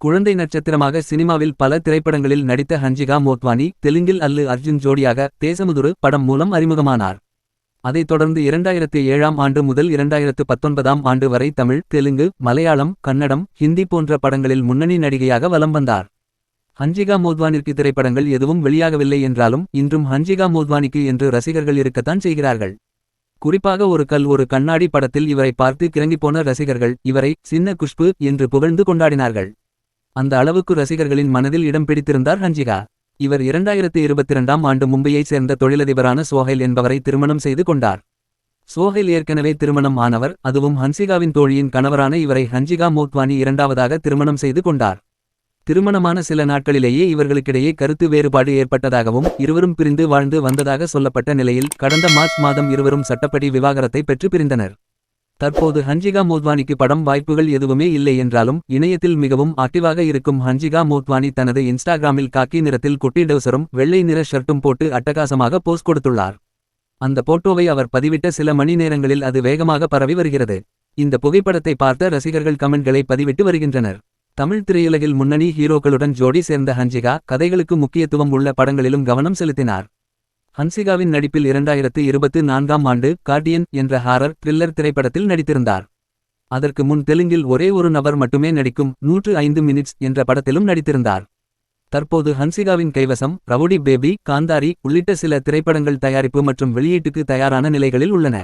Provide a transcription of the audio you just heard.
குழந்தை நட்சத்திரமாக சினிமாவில் பல திரைப்படங்களில் நடித்த ஹன்சிகா மோட்வானி தெலுங்கில் அல்லு அர்ஜுன் ஜோடியாக தேசமுதுரு படம் மூலம் அறிமுகமானார். அதைத் தொடர்ந்து 2007ஆம் ஆண்டு முதல் 2019ஆம் ஆண்டு வரை தமிழ், தெலுங்கு, மலையாளம், கன்னடம், ஹிந்தி போன்ற படங்களில் முன்னணி நடிகையாக வலம் வந்தார். ஹன்சிகா மோட்வானிற்கு திரைப்படங்கள் எதுவும் வெளியாகவில்லை என்றாலும் இன்றும் ஹன்சிகா மோட்வானிக்கு என்று ரசிகர்கள் இருக்கத்தான் செய்கிறார்கள். குறிப்பாக ஒரு கல் ஒரு கண்ணாடி படத்தில் இவரை பார்த்து கிறங்கிப்போன ரசிகர்கள் இவரை சின்ன குஷ்பு என்று புகழ்ந்து கொண்டாடினார்கள். அந்த அளவுக்கு ரசிகர்களின் மனதில் இடம் பிடித்திருந்தார் ஹன்சிகா. இவர் 2022ஆம் ஆண்டு மும்பையைச் சேர்ந்த தொழிலதிபரான சோஹைல் என்பவரை திருமணம் செய்து கொண்டார். சோஹைல் ஏற்கனவே திருமணம் ஆனவர். அதுவும் ஹன்சிகாவின் தோழியின் கணவரான இவரை ஹன்சிகா மோட்வானி இரண்டாவதாக திருமணம் செய்து கொண்டார். திருமணமான சில நாட்களிலேயே இவர்களுக்கிடையே கருத்து வேறுபாடு ஏற்பட்டதாகவும் இருவரும் பிரிந்து வாழ்ந்து வந்ததாக சொல்லப்பட்ட நிலையில் கடந்த மார்ச் மாதம் இருவரும் சட்டப்படி விவாகரத்தை பெற்று பிரிந்தனர். தற்போது ஹன்சிகா மோட்வானிக்கு படம் வாய்ப்புகள் எதுவுமே இல்லை என்றாலும் இணையத்தில் மிகவும் ஆக்டிவாக இருக்கும் ஹன்சிகா மோட்வானி தனது இன்ஸ்டாகிராமில் காக்கி நிறத்தில் குட்டி டவுசரும் வெள்ளை நிற ஷர்ட்டும் போட்டு அட்டகாசமாக போஸ்ட் கொடுத்துள்ளார். அந்த போட்டோவை அவர் பதிவிட்ட சில மணி நேரங்களில் அது வேகமாக பரவி வருகிறது. இந்த புகைப்படத்தை பார்த்த ரசிகர்கள் கமெண்ட்களை பதிவிட்டு வருகின்றனர். தமிழ் திரையுலகில் முன்னணி ஹீரோக்களுடன் ஜோடி சேர்ந்த ஹன்சிகா கதைகளுக்கு முக்கியத்துவம் உள்ள படங்களிலும் கவனம் செலுத்தினார். ஹன்சிகாவின் நடிப்பில் 2024ஆம் ஆண்டு கார்டியன் என்ற ஹாரர் த்ரில்லர் திரைப்படத்தில் நடித்திருந்தார். அதற்கு முன் தெலுங்கில் ஒரே ஒரு நபர் மட்டுமே நடிக்கும் 105 மினிட்ஸ் என்ற படத்திலும் நடித்திருந்தார். தற்போது ஹன்சிகாவின் கைவசம் ரவுடி பேபி, காந்தாரி உள்ளிட்ட சில திரைப்படங்கள் தயாரிப்பு மற்றும் வெளியீட்டுக்கு தயாரான நிலைகளில் உள்ளன.